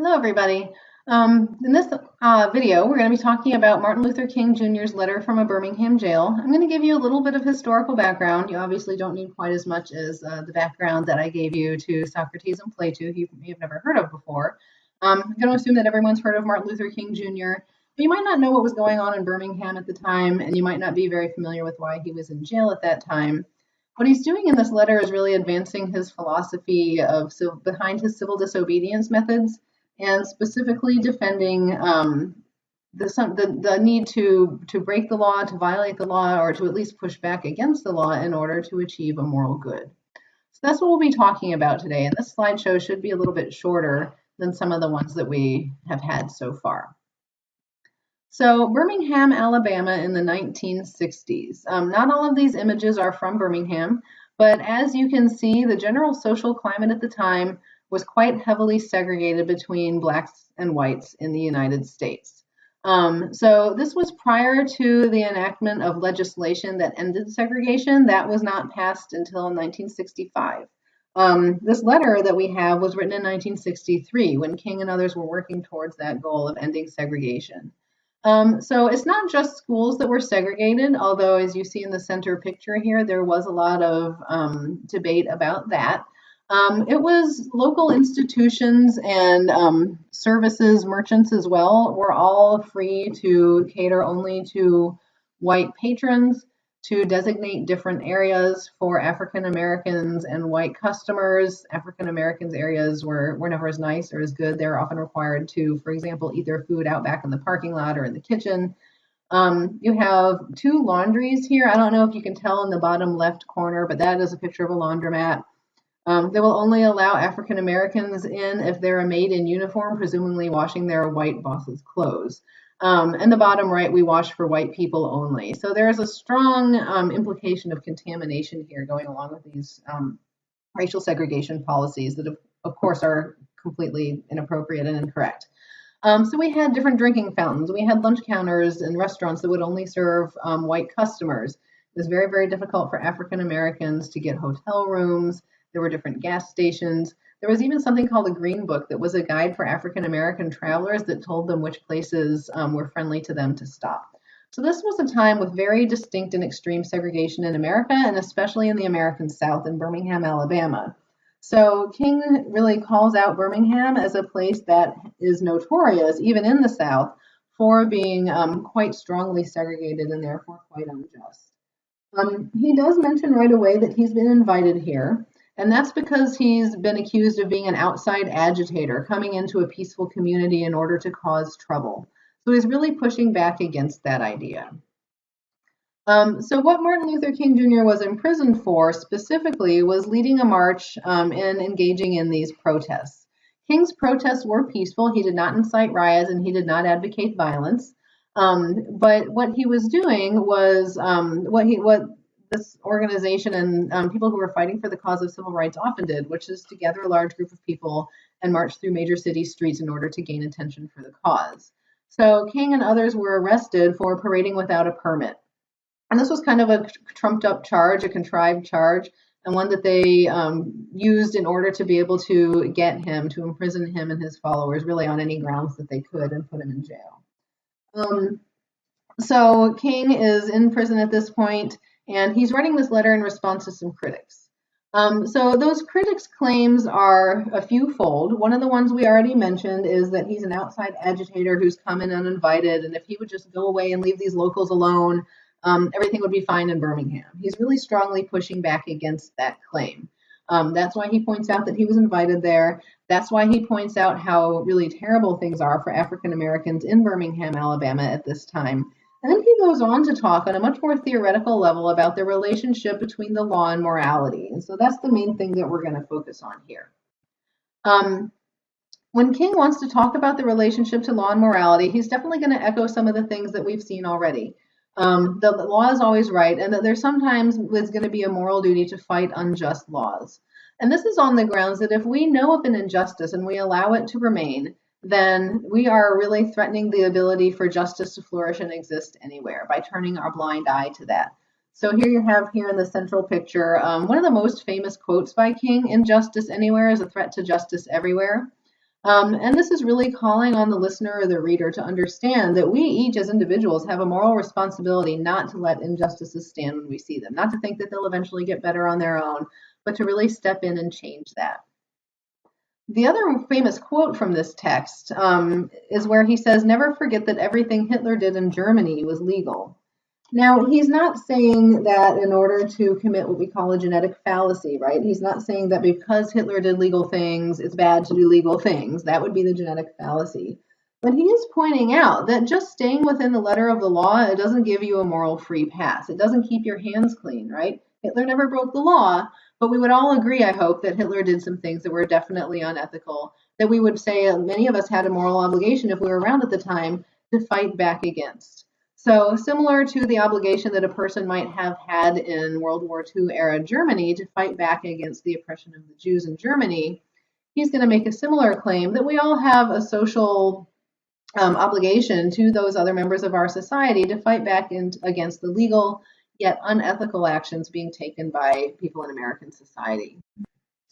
Hello, everybody. In this video, we're going to be talking about Martin Luther King Jr.'s letter from a Birmingham jail. I'm going to give you a little bit of historical background. You obviously don't need quite as much as the background that I gave you to Socrates and Plato, who you may have never heard of before. I'm going to assume that everyone's heard of Martin Luther King Jr., but you might not know what was going on in Birmingham at the time, and you might not be very familiar with why he was in jail at that time. What he's doing in this letter is really advancing his philosophy of behind his civil disobedience methods, and specifically defending the need to break the law, to violate the law, or to at least push back against the law in order to achieve a moral good. So that's what we'll be talking about today, and this slideshow should be a little bit shorter than some of the ones that we have had so far. So Birmingham, Alabama in the 1960s. Not all of these images are from Birmingham, but as you can see, the general social climate at the time was quite heavily segregated between blacks and whites in the United States. So this was prior to the enactment of legislation that ended segregation. That was not passed until 1965. This letter that we have was written in 1963 when King and others were working towards that goal of ending segregation. So it's not just schools that were segregated, although as you see in the center picture here, there was a lot of debate about that. It was local institutions and services, merchants as well, were all free to cater only to white patrons, to designate different areas for African Americans and white customers. African Americans areas were never as nice or as good. They were often required to, for example, eat their food out back in the parking lot or in the kitchen. You have two laundries here. I don't know if you can tell in the bottom left corner, but that is a picture of a laundromat. They will only allow African Americans in if they're a maid in uniform, presumably washing their white boss's clothes. And the bottom right, we wash for white people only. So there is a strong implication of contamination here going along with these racial segregation policies that, of course, are completely inappropriate and incorrect. So we had different drinking fountains. We had lunch counters and restaurants that would only serve white customers. It was very, very difficult for African Americans to get hotel rooms. There were different gas stations. There was even something called a Green Book that was a guide for African American travelers that told them which places were friendly to them to stop. So this was a time with very distinct and extreme segregation in America, and especially in the American South in Birmingham, Alabama. So King really calls out Birmingham as a place that is notorious, even in the South, for being quite strongly segregated and therefore quite unjust. He does mention right away that he's been invited here. And that's because he's been accused of being an outside agitator, coming into a peaceful community in order to cause trouble. So he's really pushing back against that idea. So what Martin Luther King Jr. was imprisoned for specifically was leading a march and engaging in these protests. King's protests were peaceful. He did not incite riots and he did not advocate violence. But what he was doing was what this organization and people who were fighting for the cause of civil rights often did, which is to gather a large group of people and march through major city streets in order to gain attention for the cause. So King and others were arrested for parading without a permit. And this was kind of a trumped up charge, a contrived charge, and one that they used in order to be able to get him, to imprison him and his followers, really on any grounds that they could and put him in jail. So King is in prison at this point, and he's writing this letter in response to some critics. So those critics' claims are a few-fold. One of the ones we already mentioned is that he's an outside agitator who's come in uninvited, and if he would just go away and leave these locals alone, everything would be fine in Birmingham. He's really strongly pushing back against that claim. That's why he points out that he was invited there. That's why he points out how really terrible things are for African Americans in Birmingham, Alabama at this time. And then he goes on to talk on a much more theoretical level about the relationship between the law and morality. And so that's the main thing that we're going to focus on here. When King wants to talk about the relationship to law and morality, he's definitely going to echo some of the things that we've seen already. The law is always right, and that there sometimes is going to be a moral duty to fight unjust laws. And this is on the grounds that if we know of an injustice and we allow it to remain, then we are really threatening the ability for justice to flourish and exist anywhere by turning our blind eye to that. So here you have here in the central picture, one of the most famous quotes by King, "Injustice anywhere is a threat to justice everywhere." And this is really calling on the listener or the reader to understand that we each as individuals have a moral responsibility not to let injustices stand when we see them, not to think that they'll eventually get better on their own, but to really step in and change that. The other famous quote from this text is where he says, "Never forget that everything Hitler did in Germany was legal." Now, he's not saying that in order to commit what we call a genetic fallacy, right? He's not saying that because Hitler did legal things, it's bad to do legal things. That would be the genetic fallacy. But he is pointing out that just staying within the letter of the law, it doesn't give you a moral free pass. It doesn't keep your hands clean, right? Hitler never broke the law, but we would all agree, I hope, that Hitler did some things that were definitely unethical, that we would say many of us had a moral obligation if we were around at the time to fight back against. So similar to the obligation that a person might have had in World War II era Germany to fight back against the oppression of the Jews in Germany, he's going to make a similar claim that we all have a social obligation to those other members of our society to fight back against the legal yet unethical actions being taken by people in American society.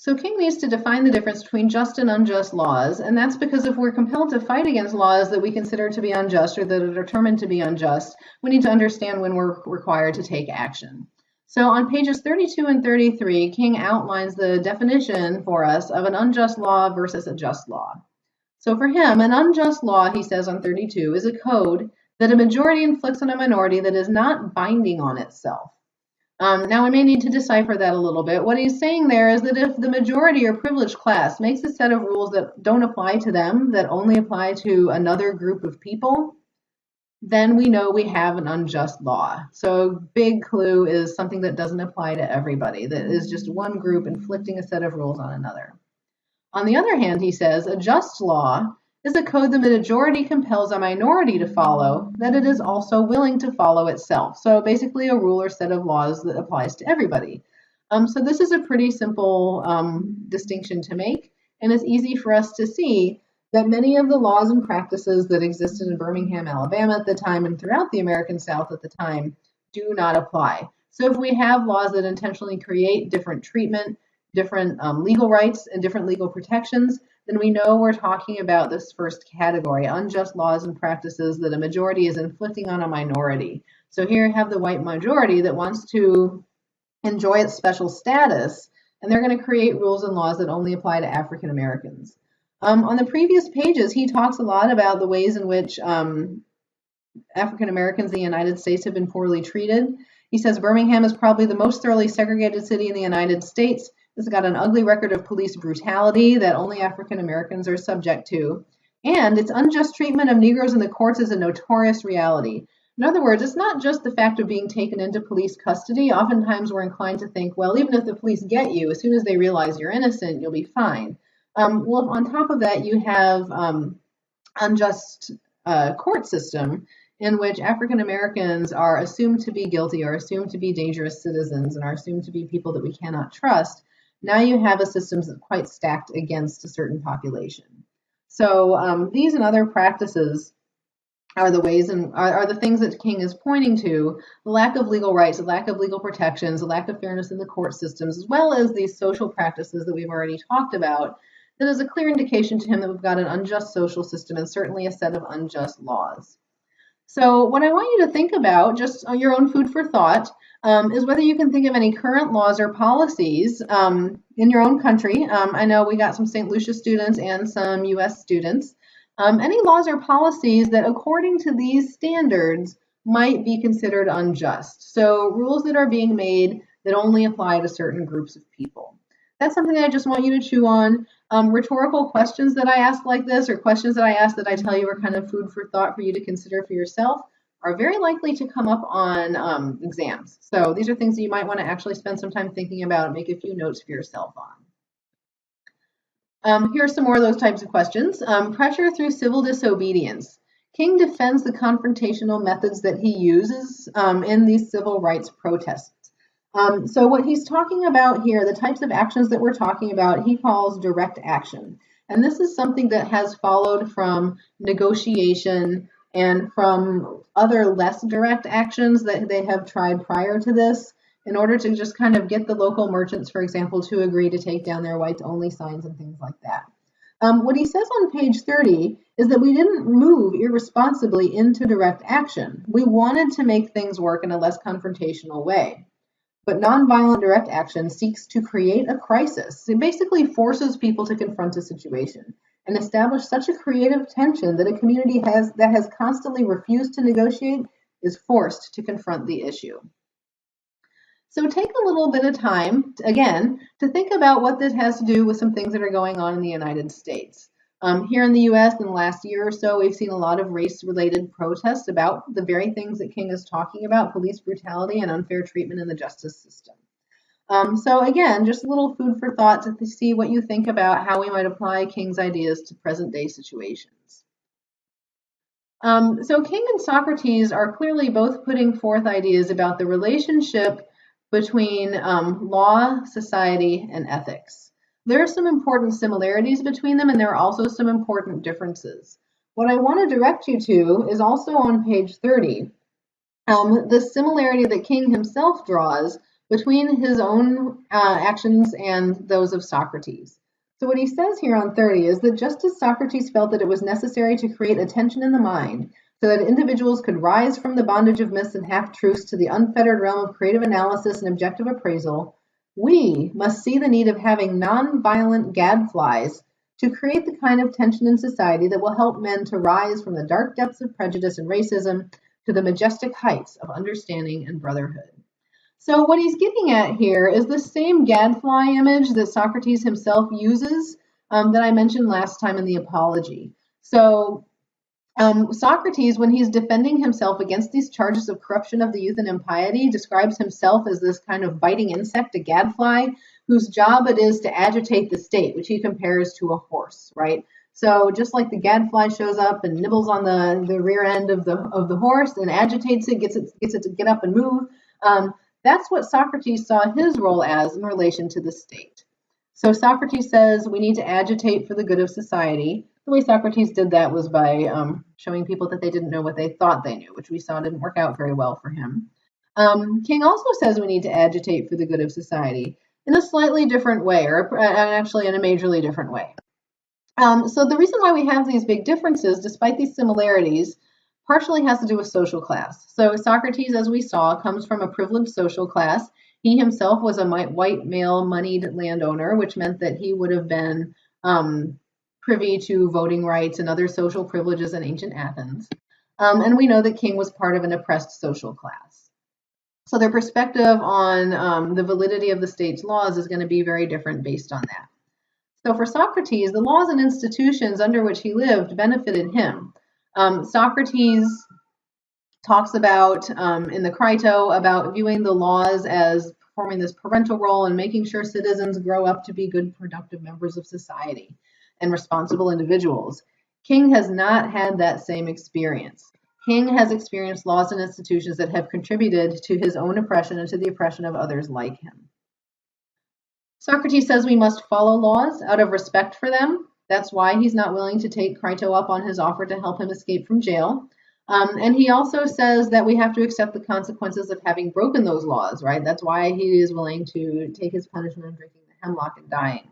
So King needs to define the difference between just and unjust laws, and that's because if we're compelled to fight against laws that we consider to be unjust or that are determined to be unjust, we need to understand when we're required to take action. So on pages 32 and 33, King outlines the definition for us of an unjust law versus a just law. So for him, an unjust law, he says on 32, is a code that a majority inflicts on a minority that is not binding on itself. Now, we may need to decipher that a little bit. What he's saying there is that if the majority or privileged class makes a set of rules that don't apply to them, that only apply to another group of people, then we know we have an unjust law. So big clue is something that doesn't apply to everybody, that is just one group inflicting a set of rules on another. On the other hand, he says, a just law is a code the majority compels a minority to follow that it is also willing to follow itself. So basically a rule or set of laws that applies to everybody. So this is a pretty simple distinction to make, and it's easy for us to see that many of the laws and practices that existed in Birmingham, Alabama at the time and throughout the American South at the time do not apply. So if we have laws that intentionally create different treatment, different legal rights and different legal protections, then we know we're talking about this first category, unjust laws and practices that a majority is inflicting on a minority. So here you have the white majority that wants to enjoy its special status, and they're going to create rules and laws that only apply to African Americans. On the previous pages, he talks a lot about the ways in which African Americans in the United States have been poorly treated. He says Birmingham is probably the most thoroughly segregated city in the United States. It's got an ugly record of police brutality that only African Americans are subject to. And its unjust treatment of Negroes in the courts is a notorious reality. In other words, it's not just the fact of being taken into police custody. Oftentimes we're inclined to think, well, even if the police get you, as soon as they realize you're innocent, you'll be fine. Well, on top of that, you have unjust court system in which African Americans are assumed to be guilty or assumed to be dangerous citizens and are assumed to be people that we cannot trust. Now you have a system that's quite stacked against a certain population. So these and other practices are the ways and are the things that King is pointing to: the lack of legal rights, the lack of legal protections, the lack of fairness in the court systems, as well as these social practices that we've already talked about. That is a clear indication to him that we've got an unjust social system and certainly a set of unjust laws. So what I want you to think about, just on your own food for thought, is whether you can think of any current laws or policies in your own country. I know we got some St. Lucia students and some US students. Any laws or policies that, according to these standards, might be considered unjust. So rules that are being made that only apply to certain groups of people. That's something that I just want you to chew on. Rhetorical questions that I ask like this, or questions that I ask that I tell you are kind of food for thought for you to consider for yourself, are very likely to come up on exams. So these are things that you might want to actually spend some time thinking about and make a few notes for yourself on. Here are some more of those types of questions. Pressure through civil disobedience. King defends the confrontational methods that he uses in these civil rights protests. So what he's talking about here, the types of actions that we're talking about, he calls direct action. And this is something that has followed from negotiation and from other less direct actions that they have tried prior to this in order to just kind of get the local merchants, for example, to agree to take down their whites only signs and things like that. What he says on page 30 is that we didn't move irresponsibly into direct action. We wanted to make things work in a less confrontational way. But nonviolent direct action seeks to create a crisis. It basically forces people to confront a situation and establish such a creative tension that a community that has constantly refused to negotiate is forced to confront the issue. So take a little bit of time, again, to think about what this has to do with some things that are going on in the United States. Here in the US in the last year or so, we've seen a lot of race-related protests about the very things that King is talking about, police brutality and unfair treatment in the justice system. So again, just a little food for thought to see what you think about how we might apply King's ideas to present-day situations. So King and Socrates are clearly both putting forth ideas about the relationship between law, society, and ethics. There are some important similarities between them, and there are also some important differences. What I want to direct you to is also on page 30, the similarity that King himself draws between his own actions and those of Socrates. So what he says here on 30 is that just as Socrates felt that it was necessary to create a tension in the mind so that individuals could rise from the bondage of myths and half-truths to the unfettered realm of creative analysis and objective appraisal, we must see the need of having non-violent gadflies to create the kind of tension in society that will help men to rise from the dark depths of prejudice and racism to the majestic heights of understanding and brotherhood. So what he's getting at here is the same gadfly image that Socrates himself uses that I mentioned last time in the Apology. So Socrates, when he's defending himself against these charges of corruption of the youth and impiety, describes himself as this kind of biting insect, a gadfly, whose job it is to agitate the state, which he compares to a horse, right? So just like the gadfly shows up and nibbles on the rear end of the horse and agitates it, gets it to get up and move, that's what Socrates saw his role as in relation to the state. So Socrates says we need to agitate for the good of society. The way Socrates did that was by showing people that they didn't know what they thought they knew, which we saw didn't work out very well for him. King also says we need to agitate for the good of society in a slightly different way, or actually in a majorly different way. So the reason why we have these big differences, despite these similarities, partially has to do with social class. So Socrates, as we saw, comes from a privileged social class. He himself was a white male moneyed landowner, which meant that he would have been privy to voting rights and other social privileges in ancient Athens. And we know that King was part of an oppressed social class. So their perspective on the validity of the state's laws is going to be very different based on that. So for Socrates, the laws and institutions under which he lived benefited him. Socrates talks about in the Crito about viewing the laws as performing this parental role and making sure citizens grow up to be good, productive members of society and responsible individuals. King has not had that same experience. King has experienced laws and institutions that have contributed to his own oppression and to the oppression of others like him. Socrates says we must follow laws out of respect for them. That's why he's not willing to take Crito up on his offer to help him escape from jail. And he also says that we have to accept the consequences of having broken those laws, right? That's why he is willing to take his punishment of drinking the hemlock and dying.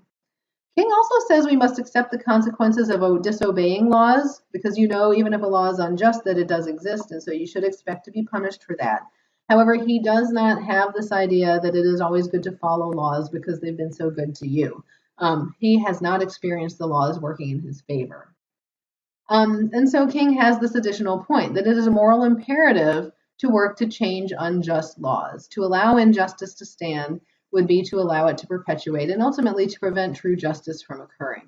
King also says we must accept the consequences of disobeying laws, because you know, even if a law is unjust, that it does exist, and so you should expect to be punished for that. However, he does not have this idea that it is always good to follow laws because they've been so good to you. He has not experienced the laws working in his favor. And so King has this additional point that it is a moral imperative to work to change unjust laws. To allow injustice to stand would be to allow it to perpetuate and ultimately to prevent true justice from occurring.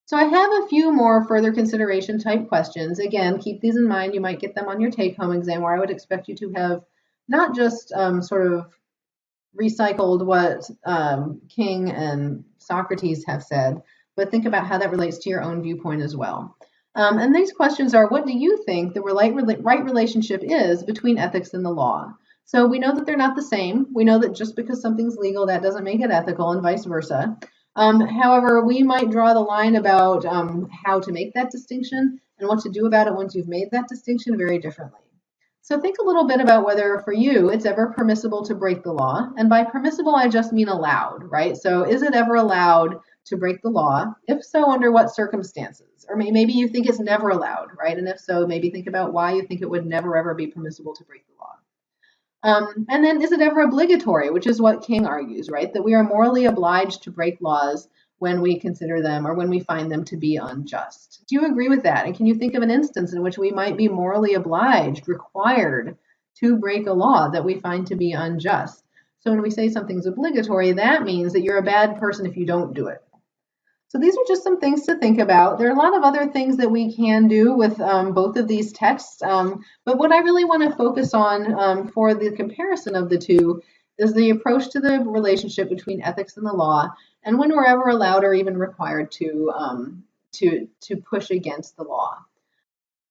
So I have a few more further consideration type questions. Again, keep these in mind. You might get them on your take-home exam, where I would expect you to have not just sort of recycled what King and Socrates have said, but think about how that relates to your own viewpoint as well. And these questions are, what do you think the right relationship is between ethics and the law? So we know that they're not the same. We know that just because something's legal, that doesn't make it ethical, and vice versa. However, we might draw the line about how to make that distinction and what to do about it once you've made that distinction very differently. So think a little bit about whether for you it's ever permissible to break the law. And by permissible, I just mean allowed, right? So is it ever allowed to break the law? If so, under what circumstances? Or maybe you think it's never allowed, right? And if so, maybe think about why you think it would never ever be permissible to break the law. And then, is it ever obligatory, which is what King argues, right? That we are morally obliged to break laws when we consider them or when we find them to be unjust. Do you agree with that? And can you think of an instance in which we might be morally obliged, required to break a law that we find to be unjust? So when we say something's obligatory, that means that you're a bad person if you don't do it. So these are just some things to think about. There are a lot of other things that we can do with both of these texts, but what I really want to focus on for the comparison of the two is the approach to the relationship between ethics and the law, and when we're ever allowed or even required to push against the law.